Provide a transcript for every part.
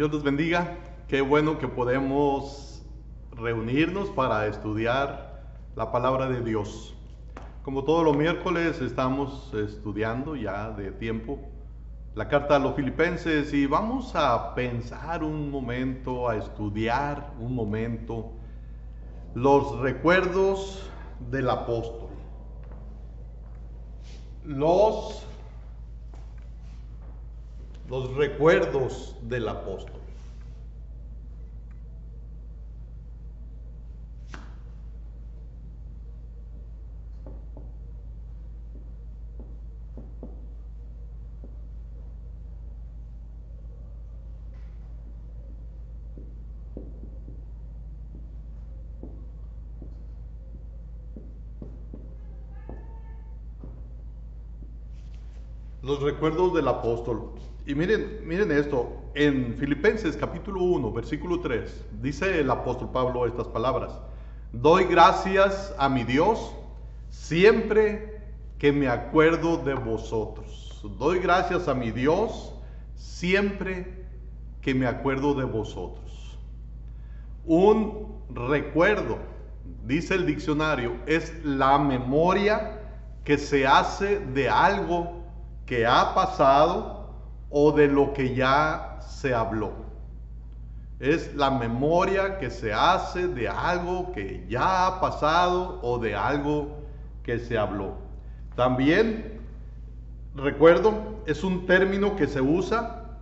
Dios los bendiga. Qué bueno que podemos reunirnos para estudiar la palabra de Dios. Como todos los miércoles estamos estudiando ya de tiempo la carta a los Filipenses y vamos a pensar un momento, a estudiar un momento los recuerdos del apóstol. Los recuerdos del apóstol. Los recuerdos del apóstol. Y miren esto, en Filipenses capítulo 1, versículo 3, dice el apóstol Pablo estas palabras: doy gracias a mi Dios siempre que me acuerdo de vosotros. Doy gracias a mi Dios siempre que me acuerdo de vosotros. Un recuerdo, dice el diccionario, es la memoria que se hace de algo que ha pasado o de lo que ya se habló. Es la memoria que se hace de algo que ya ha pasado o de algo que se habló. También, recuerdo, es un término que se usa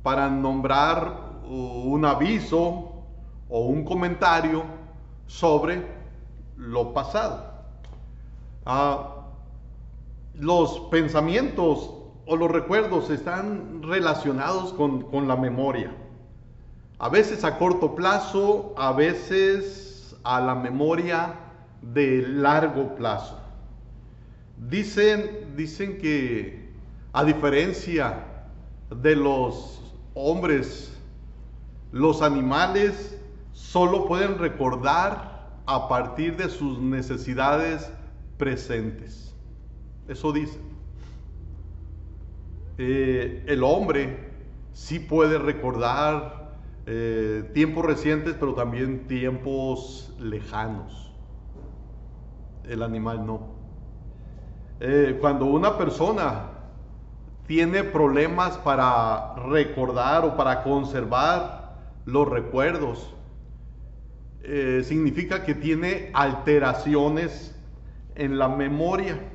para nombrar un aviso o un comentario sobre lo pasado. Los pensamientos o los recuerdos están relacionados con la memoria. A veces a corto plazo, a veces a la memoria de largo plazo. Dicen que a diferencia de los hombres, los animales solo pueden recordar a partir de sus necesidades presentes. Eso dice. El hombre sí puede recordar tiempos recientes, pero también tiempos lejanos. El animal no. Cuando una persona tiene problemas para recordar o para conservar los recuerdos, significa que tiene alteraciones en la memoria.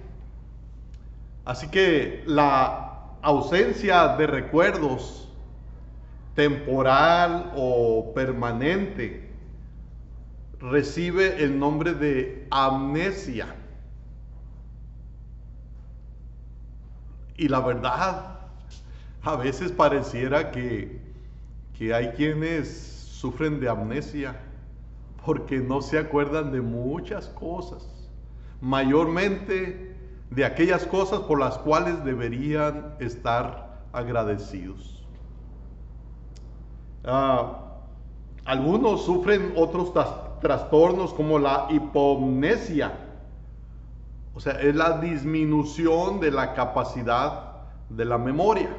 Así que la ausencia de recuerdos temporal o permanente recibe el nombre de amnesia. Y la verdad, a veces pareciera que hay quienes sufren de amnesia porque no se acuerdan de muchas cosas, mayormente de aquellas cosas por las cuales deberían estar agradecidos. Algunos sufren otros trastornos como la hipomnesia, o sea, es la disminución de la capacidad de la memoria.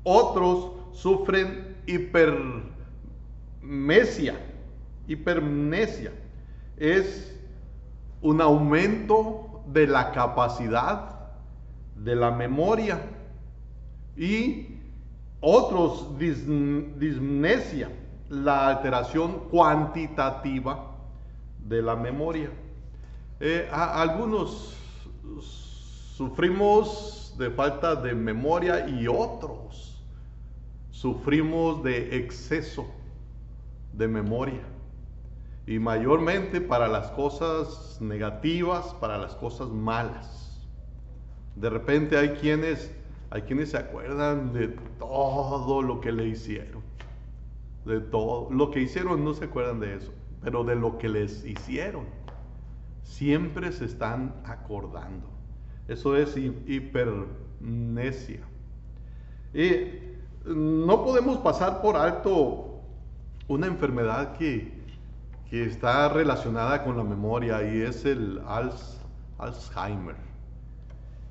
Otros sufren hipermnesia. Es un aumento de la capacidad de la memoria. Y otros, dismnesia, la alteración cuantitativa de la memoria. Algunos sufrimos de falta de memoria y otros sufrimos de exceso de memoria. Y mayormente para las cosas negativas, para las cosas malas. De repente hay quienes se acuerdan de todo lo que le hicieron. De todo. Lo que hicieron no se acuerdan de eso, pero de lo que les hicieron siempre se están acordando. Eso es hipermnesia. Y no podemos pasar por alto una enfermedad que está relacionada con la memoria, y es el Alzheimer.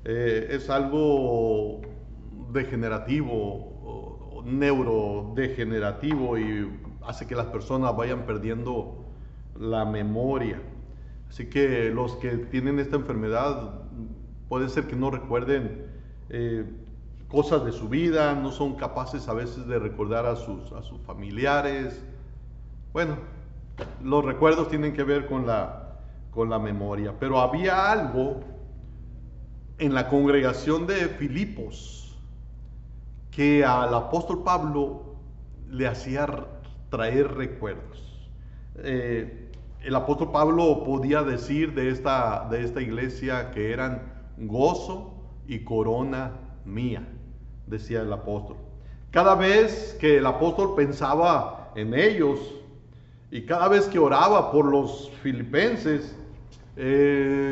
Es algo degenerativo, neurodegenerativo y hace que las personas vayan perdiendo la memoria. Así que los que tienen esta enfermedad puede ser que no recuerden cosas de su vida, no son capaces a veces de recordar a sus familiares. Bueno, los recuerdos tienen que ver con la memoria, pero había algo en la congregación de Filipos que al apóstol Pablo le hacía traer recuerdos. El apóstol Pablo podía decir de esta iglesia que eran gozo y corona mía, decía el apóstol. Cada vez que el apóstol pensaba en ellos y cada vez que oraba por los filipenses,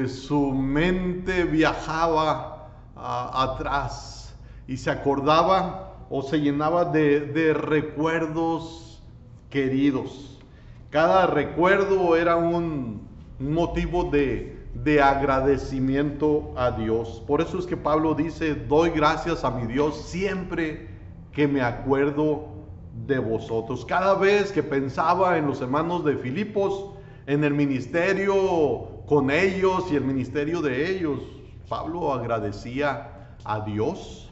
su mente viajaba atrás y se acordaba o se llenaba de recuerdos queridos. Cada recuerdo era un motivo de agradecimiento a Dios. Por eso es que Pablo dice: doy gracias a mi Dios siempre que me acuerdo de vosotros. Cada vez que pensaba en los hermanos de Filipos, en el ministerio con ellos y el ministerio de ellos, Pablo agradecía a Dios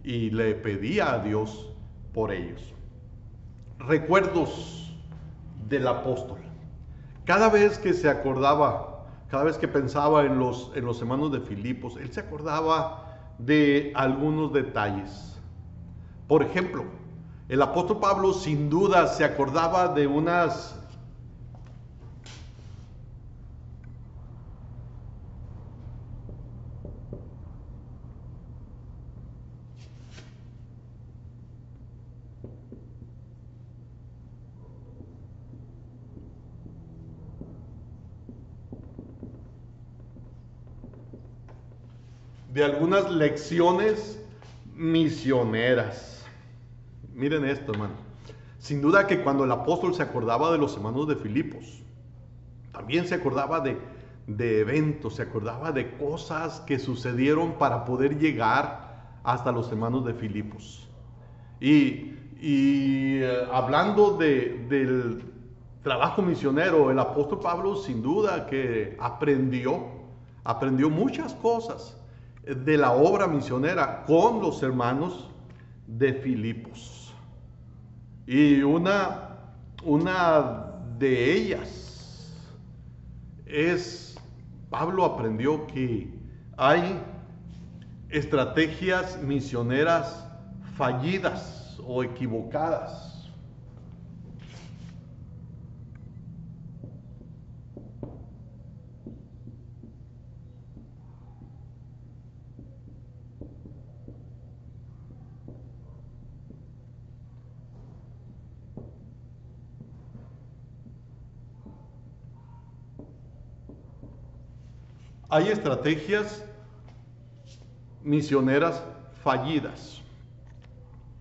y le pedía a Dios por ellos. Recuerdos del apóstol. Cada vez que se acordaba, cada vez que pensaba en los hermanos de Filipos, él se acordaba de algunos detalles. Por ejemplo, el apóstol Pablo sin duda se acordaba de algunas lecciones misioneras. Miren esto, hermano. Sin duda que cuando el apóstol se acordaba de los hermanos de Filipos, también se acordaba de eventos, se acordaba de cosas que sucedieron para poder llegar hasta los hermanos de Filipos. Y hablando del trabajo misionero, el apóstol Pablo sin duda que aprendió muchas cosas de la obra misionera con los hermanos de Filipos. Y una de ellas es, Pablo aprendió que hay estrategias misioneras fallidas o equivocadas. Hay estrategias misioneras fallidas.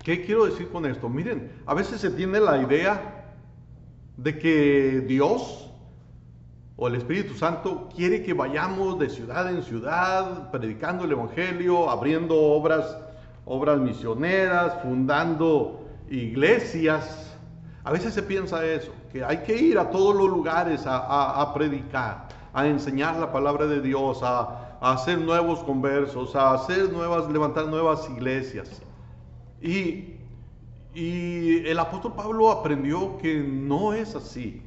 ¿Qué quiero decir con esto? Miren, a veces se tiene la idea de que Dios o el Espíritu Santo quiere que vayamos de ciudad en ciudad predicando el Evangelio, abriendo obras misioneras, fundando iglesias. A veces se piensa eso, que hay que ir a todos los lugares a predicar, a enseñar la palabra de Dios, a hacer nuevos conversos, levantar nuevas iglesias. Y el apóstol Pablo aprendió que no es así.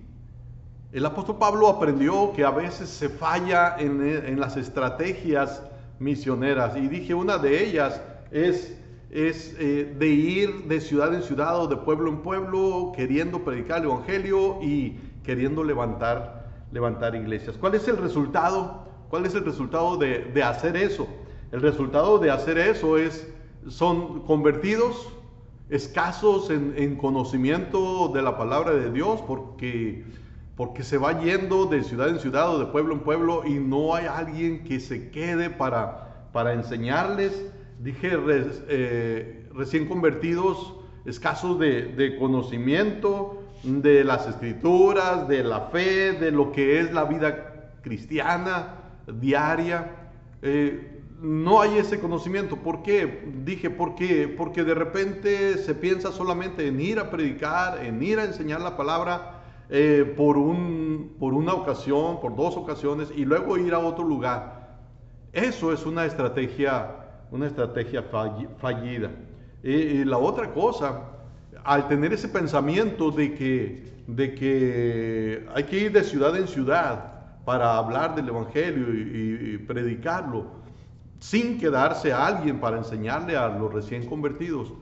El apóstol Pablo aprendió que a veces se falla en las estrategias misioneras. Y dije, una de ellas es de ir de ciudad en ciudad o de pueblo en pueblo, queriendo predicar el Evangelio y queriendo levantar iglesias. ¿Cuál es el resultado? ¿Cuál es el resultado de hacer eso? El resultado de hacer eso son convertidos escasos en conocimiento de la palabra de Dios, porque se va yendo de ciudad en ciudad o de pueblo en pueblo y no hay alguien que se quede para enseñarles. Dije, recién convertidos, escasos de conocimiento de las escrituras, de la fe, de lo que es la vida cristiana diaria. no hay ese conocimiento. ¿Por qué? Dije, porque de repente se piensa solamente en ir a predicar, en ir a enseñar la palabra por una ocasión, por dos ocasiones, y luego ir a otro lugar. Eso es una estrategia fallida. Y la otra cosa, al tener ese pensamiento de que hay que ir de ciudad en ciudad para hablar del Evangelio y predicarlo, sin quedarse a alguien para enseñarle a los recién convertidos,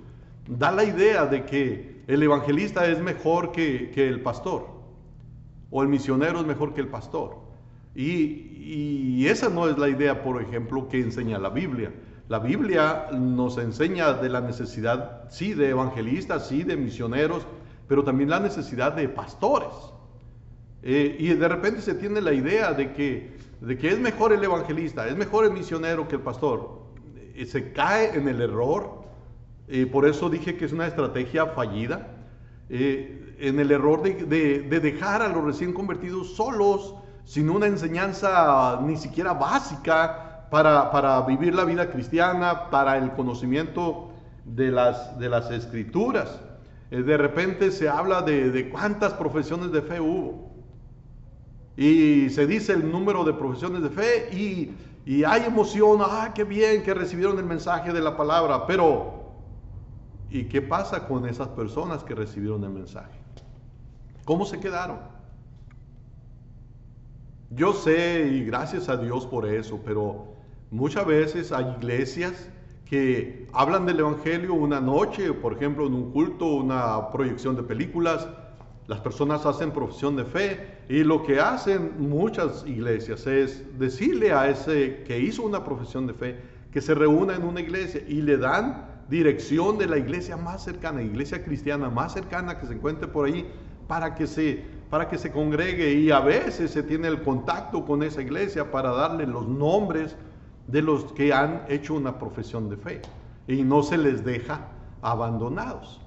da la idea de que el evangelista es mejor que el pastor, o el misionero es mejor que el pastor. Y esa no es la idea, por ejemplo, que enseña la Biblia. La Biblia nos enseña de la necesidad, sí, de evangelistas, sí, de misioneros, pero también la necesidad de pastores. Y de repente se tiene la idea de que es mejor el evangelista, es mejor el misionero que el pastor. Se cae en el error, por eso dije que es una estrategia fallida, en el error de dejar a los recién convertidos solos, sin una enseñanza ni siquiera básica para vivir la vida cristiana, para el conocimiento de las escrituras. De repente se habla de cuántas profesiones de fe hubo. Y se dice el número de profesiones de fe y hay emoción, qué bien que recibieron el mensaje de la palabra, pero ¿y qué pasa con esas personas que recibieron el mensaje? ¿Cómo se quedaron? Yo sé, y gracias a Dios por eso, pero muchas veces hay iglesias que hablan del Evangelio una noche, por ejemplo, en un culto, una proyección de películas. Las personas hacen profesión de fe y lo que hacen muchas iglesias es decirle a ese que hizo una profesión de fe que se reúna en una iglesia y le dan dirección de la iglesia más cercana, iglesia cristiana más cercana que se encuentre por ahí para que se congregue, y a veces se tiene el contacto con esa iglesia para darle los nombres de los que han hecho una profesión de fe y no se les deja abandonados.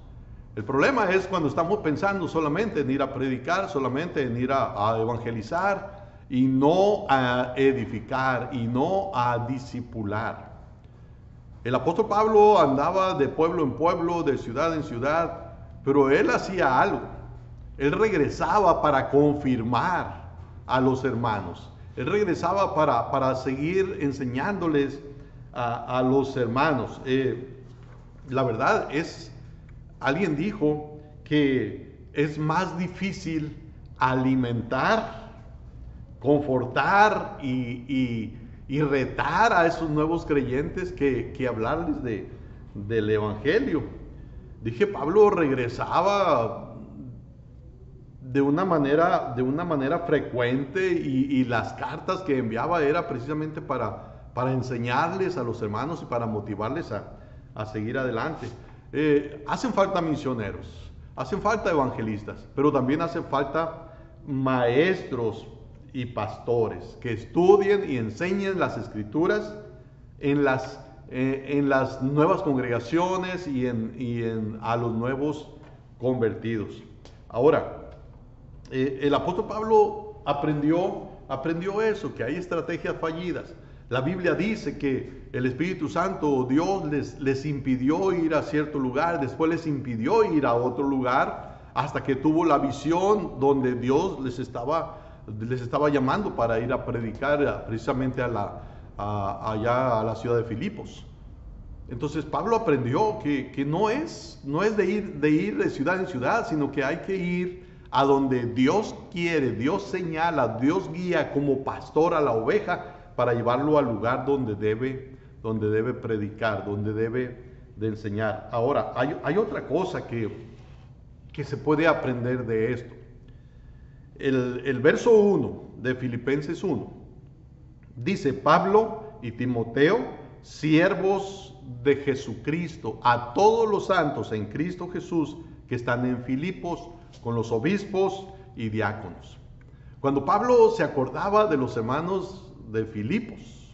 El problema es cuando estamos pensando solamente en ir a predicar, solamente en ir a evangelizar y no a edificar y no a discipular. El apóstol Pablo andaba de pueblo en pueblo, de ciudad en ciudad, pero él hacía algo. Él regresaba para confirmar a los hermanos. Él regresaba para seguir enseñándoles a los hermanos. La verdad es... Alguien dijo que es más difícil alimentar, confortar y retar a esos nuevos creyentes que hablarles del Evangelio. Dije, Pablo regresaba de una manera frecuente y las cartas que enviaba era precisamente para enseñarles a los hermanos y para motivarles a seguir adelante. Hacen falta misioneros, hacen falta evangelistas, pero también hacen falta maestros y pastores que estudien y enseñen las escrituras en las nuevas congregaciones y a los nuevos convertidos. Ahora, el apóstol Pablo aprendió eso, que hay estrategias fallidas. La Biblia dice que el Espíritu Santo, Dios les impidió ir a cierto lugar, después les impidió ir a otro lugar, hasta que tuvo la visión donde Dios les estaba llamando para ir a predicar precisamente allá a la ciudad de Filipos. Entonces Pablo aprendió que no es de ir de ciudad en ciudad, sino que hay que ir a donde Dios quiere, Dios señala, Dios guía como pastor a la oveja, para llevarlo al lugar donde debe predicar, donde debe de enseñar. Ahora, hay otra cosa que se puede aprender de esto. El verso 1 de Filipenses 1 dice: Pablo y Timoteo, siervos de Jesucristo, a todos los santos en Cristo Jesús que están en Filipos, con los obispos y diáconos. Cuando Pablo se acordaba de los hermanos de Filipos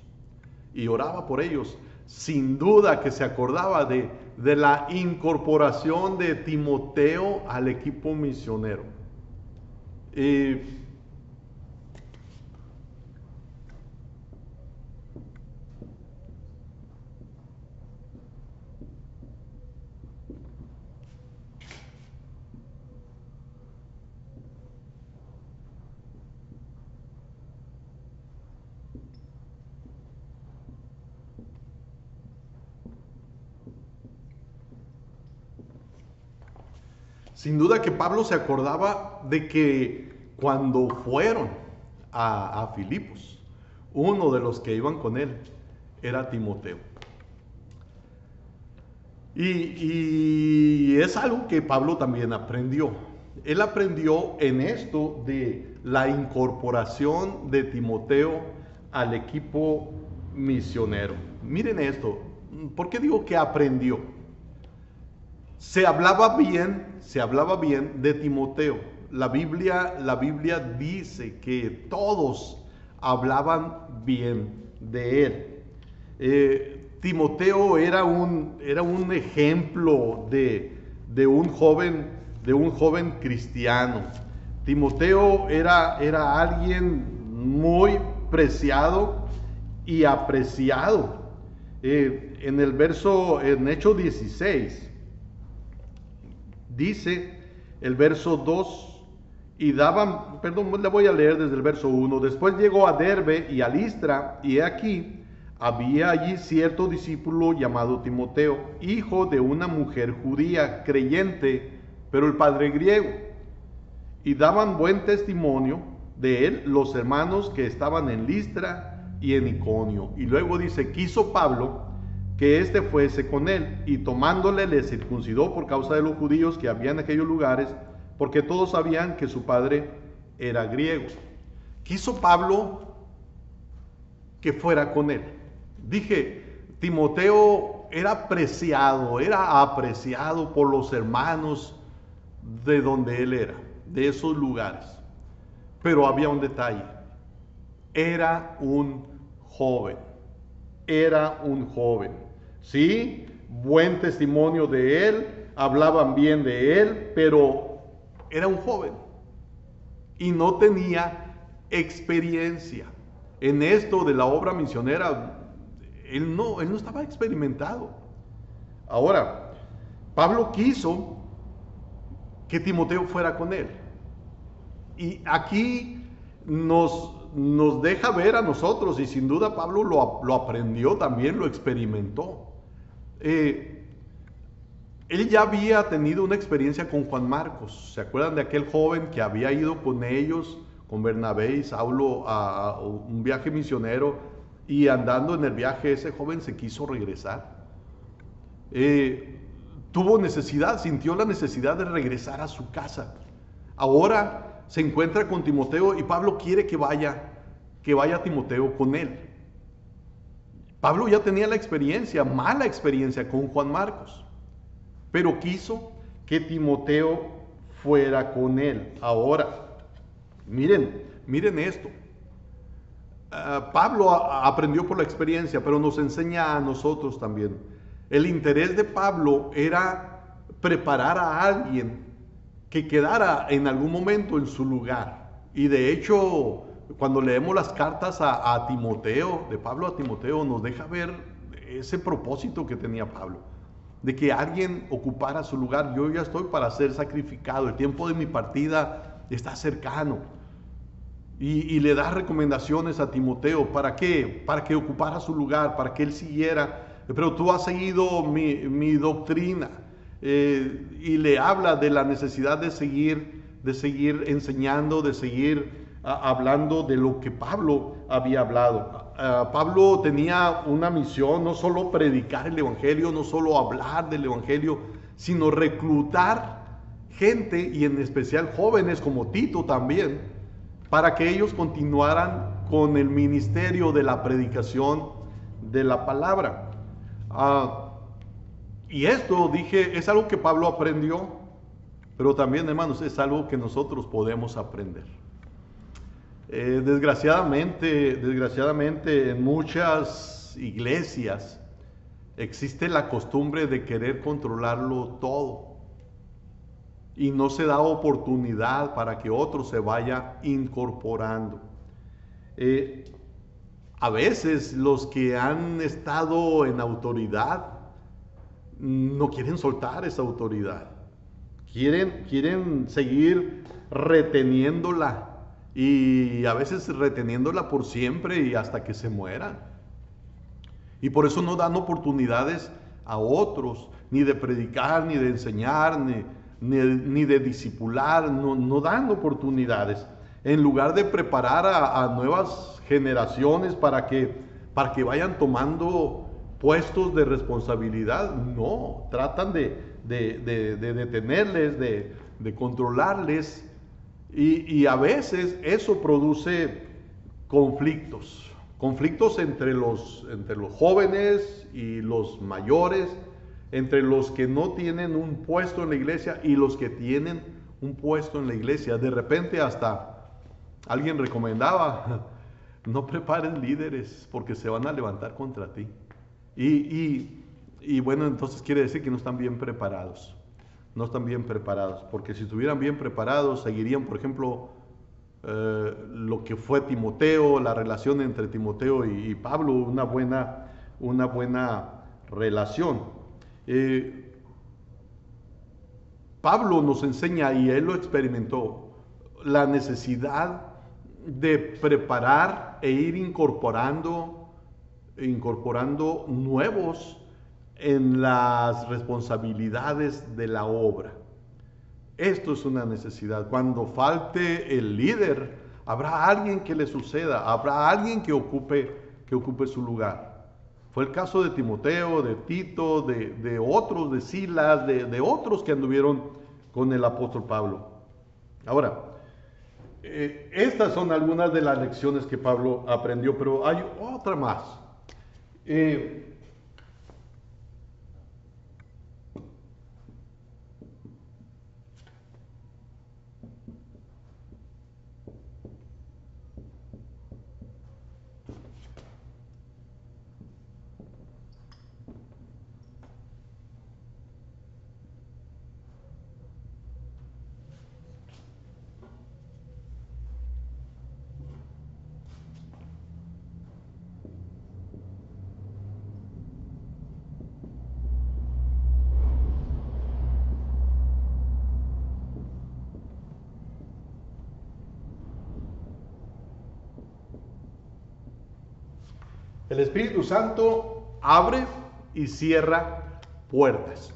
y oraba por ellos, sin duda que se acordaba de la incorporación de Timoteo al equipo misionero. Sin duda que Pablo se acordaba de que cuando fueron a Filipos, uno de los que iban con él era Timoteo. Y es algo que Pablo también aprendió. Él aprendió en esto de la incorporación de Timoteo al equipo misionero. Miren esto, ¿por qué digo que aprendió? Se hablaba bien de Timoteo. La Biblia dice que todos hablaban bien de él. Timoteo era un ejemplo de un joven cristiano. Timoteo era alguien muy preciado y apreciado. En Hechos 16, dice el verso 2, le voy a leer desde el verso 1. Después llegó a Derbe y a Listra, y he aquí, había allí cierto discípulo llamado Timoteo, hijo de una mujer judía, creyente, pero el padre griego. Y daban buen testimonio de él los hermanos que estaban en Listra y en Iconio. Y luego dice, quiso Pablo que éste fuese con él, y tomándole le circuncidó por causa de los judíos que había en aquellos lugares, porque todos sabían que su padre era griego. Quiso Pablo que fuera con él. Dije, Timoteo era apreciado por los hermanos de donde él era, de esos lugares. Pero había un detalle, era un joven. Sí, buen testimonio de él, hablaban bien de él, pero era un joven y no tenía experiencia en esto de la obra misionera. Él no estaba experimentado. Ahora, Pablo quiso que Timoteo fuera con él. Y aquí nos deja ver a nosotros, y sin duda Pablo lo aprendió también, lo experimentó. Él ya había tenido una experiencia con Juan Marcos. ¿Se acuerdan de aquel joven que había ido con ellos, con Bernabé y Saulo, a un viaje misionero? Y andando en el viaje, ese joven se quiso regresar. Sintió la necesidad de regresar a su casa. Ahora se encuentra con Timoteo y Pablo quiere que vaya Timoteo con él. Pablo ya tenía mala experiencia con Juan Marcos, pero quiso que Timoteo fuera con él. Ahora, miren esto. Pablo aprendió por la experiencia, pero nos enseña a nosotros también. El interés de Pablo era preparar a alguien que quedara en algún momento en su lugar. Y de hecho, cuando leemos las cartas a Timoteo, de Pablo a Timoteo, nos deja ver ese propósito que tenía Pablo, de que alguien ocupara su lugar. Yo ya estoy para ser sacrificado, el tiempo de mi partida está cercano. Y le da recomendaciones a Timoteo. ¿Para qué? Para que ocupara su lugar, para que él siguiera. Pero tú has seguido mi doctrina. Y le habla de la necesidad de seguir enseñando, de seguir hablando de lo que Pablo había hablado. Pablo tenía una misión, no solo predicar el evangelio, no solo hablar del evangelio, sino reclutar gente, y en especial jóvenes como Tito también, para que ellos continuaran con el ministerio de la predicación de la palabra. Y esto, dije, es algo que Pablo aprendió, pero también, hermanos, es algo que nosotros podemos aprender. Desgraciadamente, en muchas iglesias existe la costumbre de querer controlarlo todo, y no se da oportunidad para que otro se vaya incorporando. A veces los que han estado en autoridad no quieren soltar esa autoridad, quieren seguir reteniéndola, y a veces reteniéndola por siempre y hasta que se mueran. Y por eso no dan oportunidades a otros, ni de predicar, ni de enseñar, ni de discipular, no dan oportunidades. En lugar de preparar a nuevas generaciones para que vayan tomando puestos de responsabilidad, no, tratan de detenerles, de controlarles, y a veces eso produce conflictos entre los jóvenes y los mayores, entre los que no tienen un puesto en la iglesia y los que tienen un puesto en la iglesia. De repente hasta alguien recomendaba, no prepares líderes porque se van a levantar contra ti. Y bueno, entonces quiere decir que no están bien preparados. No están bien preparados, porque si estuvieran bien preparados, seguirían, por ejemplo, lo que fue Timoteo, la relación entre Timoteo y Pablo, una buena relación. Pablo nos enseña, y él lo experimentó, la necesidad de preparar e ir incorporando nuevos en las responsabilidades de la obra. Esto es una necesidad. Cuando falte el líder, habrá alguien que le suceda, habrá alguien que ocupe su lugar. Fue el caso de Timoteo, de Tito, de otros, de Silas, de otros que anduvieron con el apóstol Pablo. Ahora, estas son algunas de las lecciones que Pablo aprendió, pero hay otra más. El Espíritu Santo abre y cierra puertas.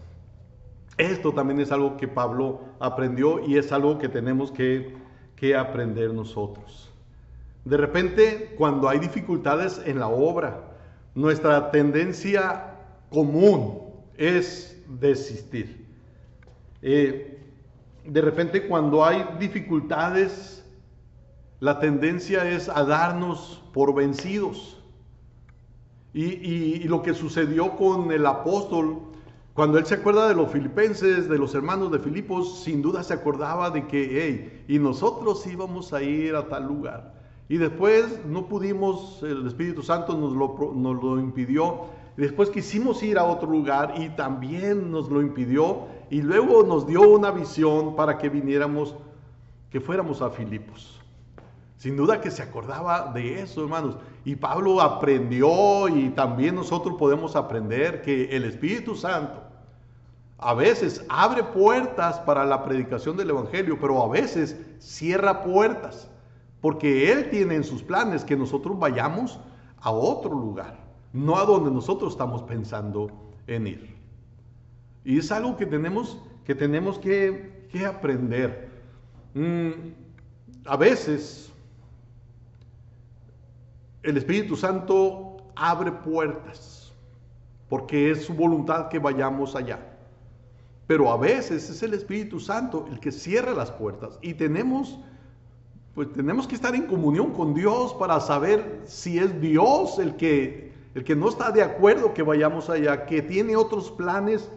Esto también es algo que Pablo aprendió y es algo que tenemos que aprender nosotros. De repente, cuando hay dificultades en la obra, nuestra tendencia común es desistir. De repente, cuando hay dificultades, la tendencia es a darnos por vencidos. Y lo que sucedió con el apóstol, cuando él se acuerda de los filipenses, de los hermanos de Filipos, sin duda se acordaba de que, y nosotros íbamos a ir a tal lugar. Y después no pudimos, el Espíritu Santo nos lo impidió. Y después quisimos ir a otro lugar y también nos lo impidió. Y luego nos dio una visión para que fuéramos a Filipos. Sin duda que se acordaba de eso, hermanos. Y Pablo aprendió, y también nosotros podemos aprender, que el Espíritu Santo a veces abre puertas para la predicación del Evangelio, pero a veces cierra puertas, porque Él tiene en sus planes que nosotros vayamos a otro lugar, no a donde nosotros estamos pensando en ir. Y es algo que tenemos que aprender. A veces el Espíritu Santo abre puertas porque es su voluntad que vayamos allá. Pero a veces es el Espíritu Santo el que cierra las puertas, y tenemos que estar en comunión con Dios para saber si es Dios el que no está de acuerdo que vayamos allá, que tiene otros planes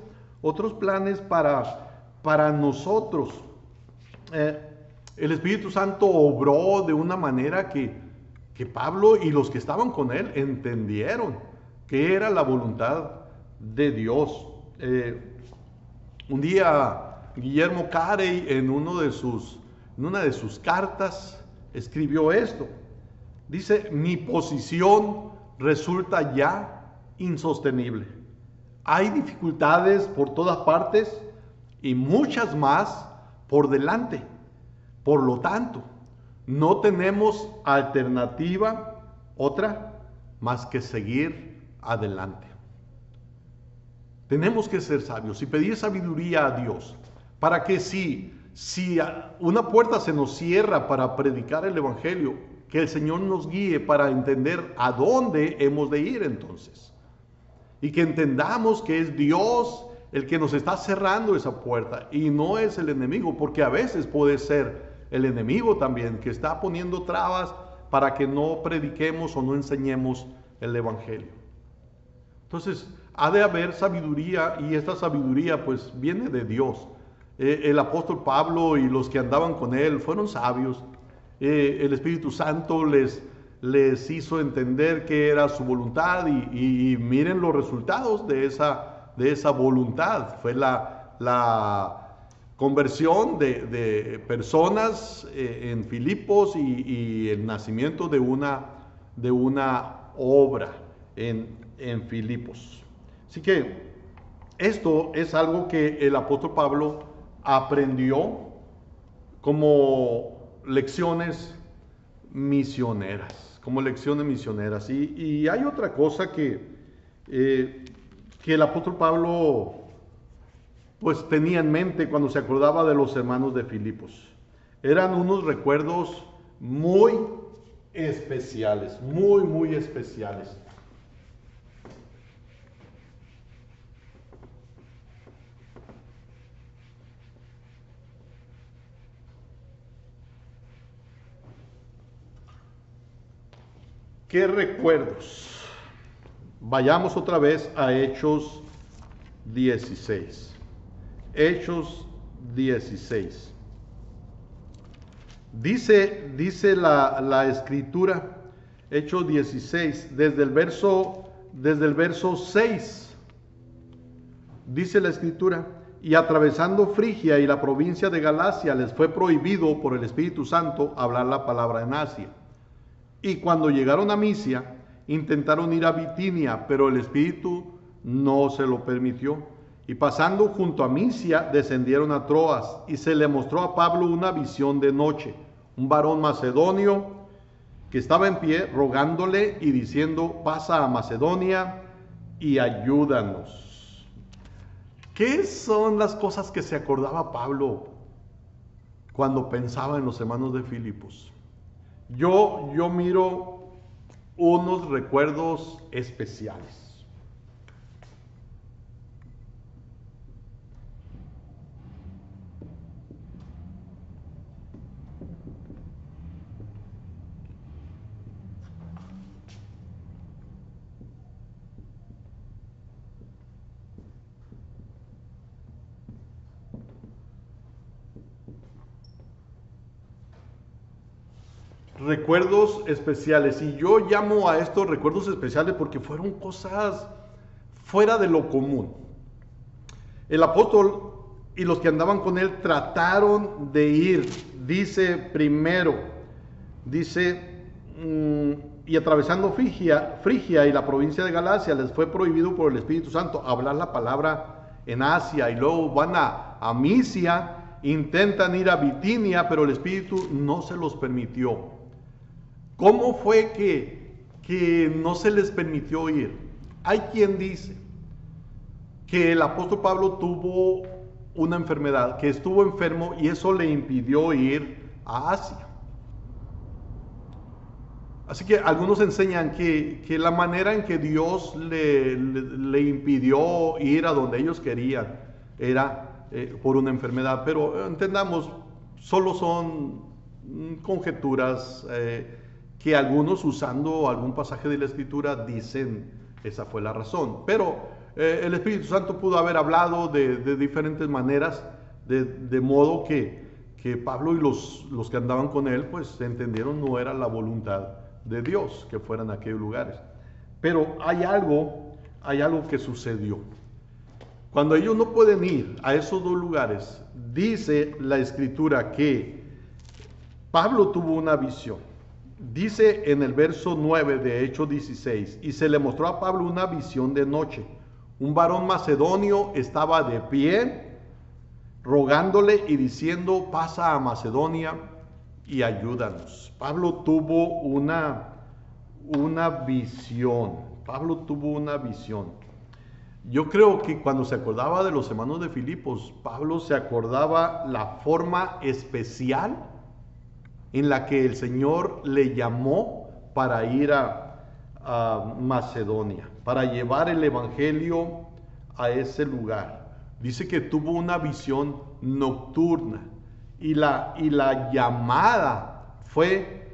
para nosotros. El Espíritu Santo obró de una manera que Pablo y los que estaban con él entendieron que era la voluntad de Dios. Un día Guillermo Carey en una de sus cartas escribió esto. Dice: mi posición resulta ya insostenible. Hay dificultades por todas partes y muchas más por delante. Por lo tanto, no tenemos alternativa otra más que seguir adelante. Tenemos que ser sabios y pedir sabiduría a Dios para que si una puerta se nos cierra para predicar el Evangelio, que el Señor nos guíe para entender a dónde hemos de ir entonces. Y que entendamos que es Dios el que nos está cerrando esa puerta y no es el enemigo, porque a veces puede ser el enemigo también que está poniendo trabas para que no prediquemos o no enseñemos el Evangelio. Entonces, ha de haber sabiduría, y esta sabiduría pues viene de Dios. El apóstol Pablo y los que andaban con él fueron sabios. El Espíritu Santo les hizo entender que era su voluntad y miren los resultados de esa voluntad. Fue la conversión de personas en Filipos y el nacimiento de una obra en Filipos. Así que esto es algo que el apóstol Pablo aprendió como lecciones misioneras, y hay otra cosa que el apóstol Pablo pues tenía en mente cuando se acordaba de los hermanos de Filipos. Eran unos recuerdos muy especiales, muy especiales. ¿Qué recuerdos? Vayamos otra vez a Hechos 16. Hechos 16. Dice la escritura, Hechos 16, desde el verso 6. Dice la escritura: y atravesando Frigia y la provincia de Galacia, les fue prohibido por el Espíritu Santo hablar la palabra en Asia. Y cuando llegaron a Misia, intentaron ir a Bitinia, pero el Espíritu no se lo permitió. Y pasando junto a Misia, descendieron a Troas, y se le mostró a Pablo una visión de noche. Un varón macedonio que estaba en pie, rogándole y diciendo: pasa a Macedonia y ayúdanos. ¿Qué son las cosas que se acordaba Pablo cuando pensaba en los hermanos de Filipos? Yo miro unos recuerdos especiales. Recuerdos especiales, y yo llamo a estos recuerdos especiales porque fueron cosas fuera de lo común. El apóstol y los que andaban con él trataron de ir, dice y atravesando Frigia y la provincia de Galacia, les fue prohibido por el Espíritu Santo hablar la palabra en Asia, y luego van a Misia, intentan ir a Bitinia, pero el Espíritu no se los permitió. ¿Cómo fue que no se les permitió ir? Hay quien dice que el apóstol Pablo tuvo una enfermedad, que estuvo enfermo y eso le impidió ir a Asia. Así que algunos enseñan que la manera en que Dios le impidió ir a donde ellos querían era por una enfermedad, pero entendamos, solo son conjeturas que algunos, usando algún pasaje de la Escritura, dicen esa fue la razón. Pero el Espíritu Santo pudo haber hablado de diferentes maneras, de modo que Pablo y los que andaban con él, pues entendieron no era la voluntad de Dios que fueran a aquellos lugares. Pero hay algo que sucedió. Cuando ellos no pueden ir a esos dos lugares, dice la Escritura que Pablo tuvo una visión. Dice en el verso 9 de Hechos 16: y se le mostró a Pablo una visión de noche. Un varón macedonio estaba de pie, rogándole y diciendo: pasa a Macedonia y ayúdanos. Pablo tuvo una visión. Yo creo que cuando se acordaba de los hermanos de Filipos, Pablo se acordaba la forma especial en la que el Señor le llamó para ir a Macedonia, para llevar el Evangelio a ese lugar. Dice que tuvo una visión nocturna y la llamada fue: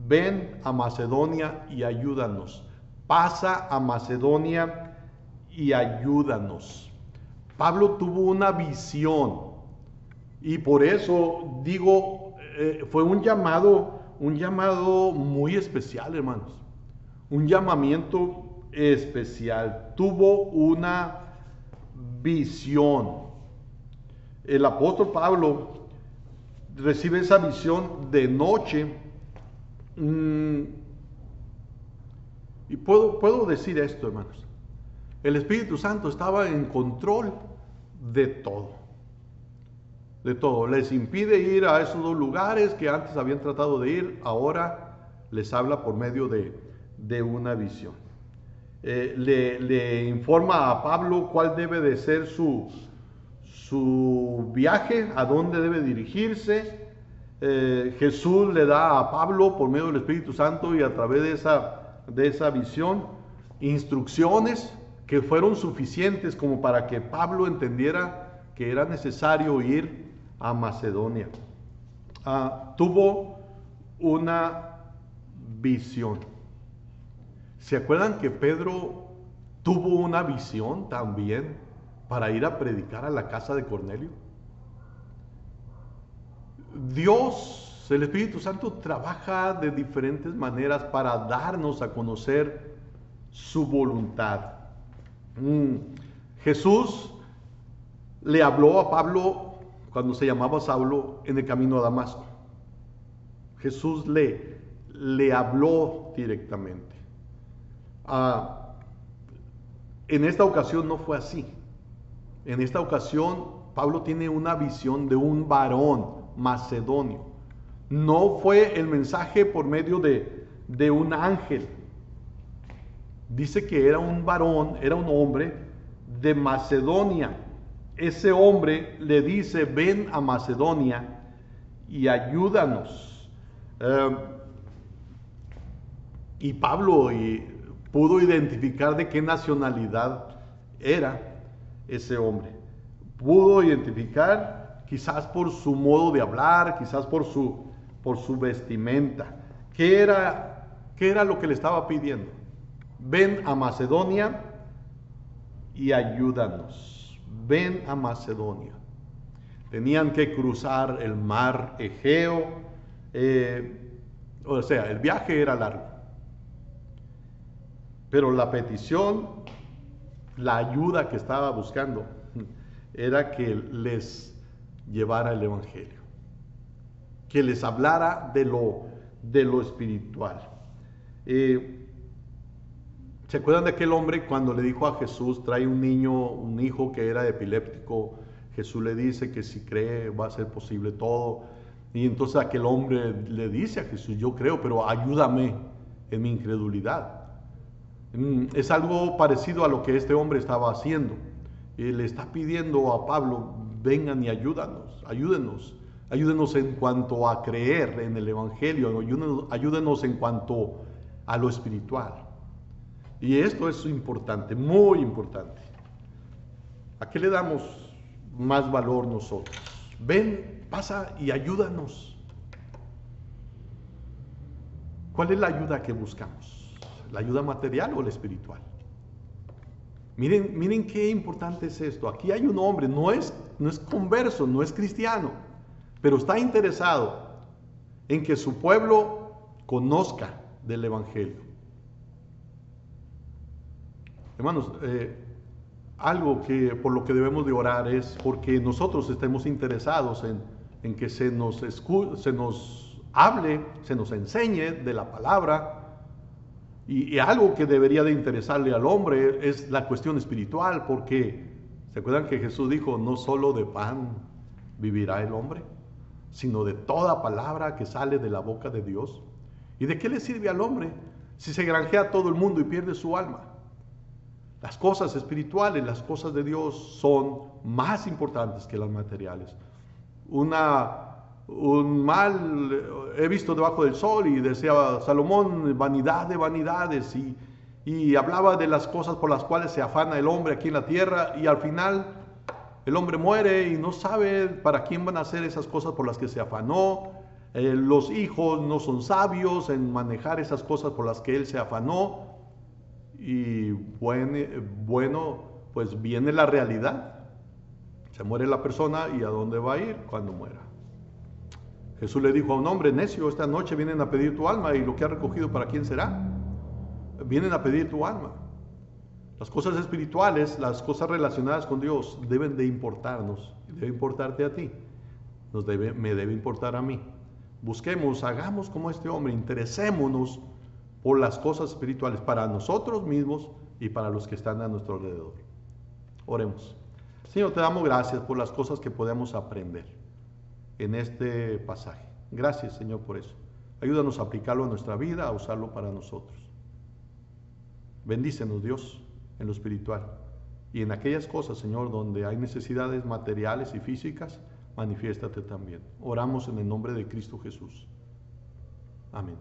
ven a Macedonia y ayúdanos. Pasa a Macedonia y ayúdanos. Pablo tuvo una visión y por eso digo, fue un llamado muy especial, hermanos. Un llamamiento especial. Tuvo una visión. El apóstol Pablo recibe esa visión de noche. Y puedo decir esto, hermanos. El Espíritu Santo estaba en control de todo. De todo. Les impide ir a esos dos lugares que antes habían tratado de ir. Ahora les habla por medio de una visión. Le informa a Pablo cuál debe de ser su viaje, a dónde debe dirigirse. Jesús le da a Pablo por medio del Espíritu Santo y a través de esa visión instrucciones que fueron suficientes como para que Pablo entendiera que era necesario ir a Macedonia. Tuvo una visión. ¿Se acuerdan que Pedro tuvo una visión también para ir a predicar a la casa de Cornelio? Dios, el Espíritu Santo, trabaja de diferentes maneras para darnos a conocer su voluntad. Jesús le habló a Pablo cuando se llamaba Saulo en el camino a Damasco. Jesús le habló directamente. En esta ocasión no fue así. En esta ocasión Pablo tiene una visión de un varón macedonio. No fue el mensaje por medio de un ángel. Dice que era un varón, era un hombre de Macedonia. Ese hombre le dice: ven a Macedonia y ayúdanos. Y Pablo pudo identificar de qué nacionalidad era ese hombre. Pudo identificar quizás por su modo de hablar, quizás por su vestimenta. ¿Qué era lo que le estaba pidiendo? Ven a Macedonia y ayúdanos. Ven a Macedonia. Tenían que cruzar el mar Egeo. O sea, el viaje era largo. Pero la petición, la ayuda que estaba buscando, era que les llevara el Evangelio, que les hablara de lo espiritual. ¿Se acuerdan de aquel hombre cuando le dijo a Jesús: trae un hijo que era epiléptico? Jesús le dice que si cree va a ser posible todo. Y entonces aquel hombre le dice a Jesús: yo creo, pero ayúdame en mi incredulidad. Es algo parecido a lo que este hombre estaba haciendo. Le está pidiendo a Pablo: vengan y ayúdenos en cuanto a creer en el Evangelio, ayúdenos en cuanto a lo espiritual. Y esto es importante, muy importante. ¿A qué le damos más valor nosotros? Ven, pasa y ayúdanos. ¿Cuál es la ayuda que buscamos? ¿La ayuda material o la espiritual? Miren qué importante es esto. Aquí hay un hombre, no es converso, no es cristiano, pero está interesado en que su pueblo conozca del Evangelio. Hermanos, algo por lo que debemos de orar es porque nosotros estemos interesados en que se nos hable, se nos enseñe de la palabra. Y algo que debería de interesarle al hombre es la cuestión espiritual, porque ¿se acuerdan que Jesús dijo: no solo de pan vivirá el hombre, sino de toda palabra que sale de la boca de Dios? ¿Y de qué le sirve al hombre si se granjea todo el mundo y pierde su alma? Las cosas espirituales, las cosas de Dios son más importantes que las materiales. Un mal he visto debajo del sol, y decía Salomón, vanidad de vanidades, y hablaba de las cosas por las cuales se afana el hombre aquí en la tierra, y al final el hombre muere y no sabe para quién van a ser esas cosas por las que se afanó. Los hijos no son sabios en manejar esas cosas por las que él se afanó. Y bueno, pues viene la realidad. Se muere la persona, y ¿a dónde va a ir cuando muera? Jesús le dijo a un hombre: necio, esta noche vienen a pedir tu alma, y lo que has recogido, ¿para quién será? Vienen a pedir tu alma. Las cosas espirituales, las cosas relacionadas con Dios deben de importarnos, debe importarte a ti, me debe importar a mí. Busquemos, hagamos como este hombre, interesémonos por las cosas espirituales para nosotros mismos y para los que están a nuestro alrededor. Oremos. Señor, te damos gracias por las cosas que podemos aprender en este pasaje. Gracias, Señor, por eso. Ayúdanos a aplicarlo a nuestra vida, a usarlo para nosotros. Bendícenos, Dios, en lo espiritual. Y en aquellas cosas, Señor, donde hay necesidades materiales y físicas, manifiéstate también. Oramos en el nombre de Cristo Jesús. Amén.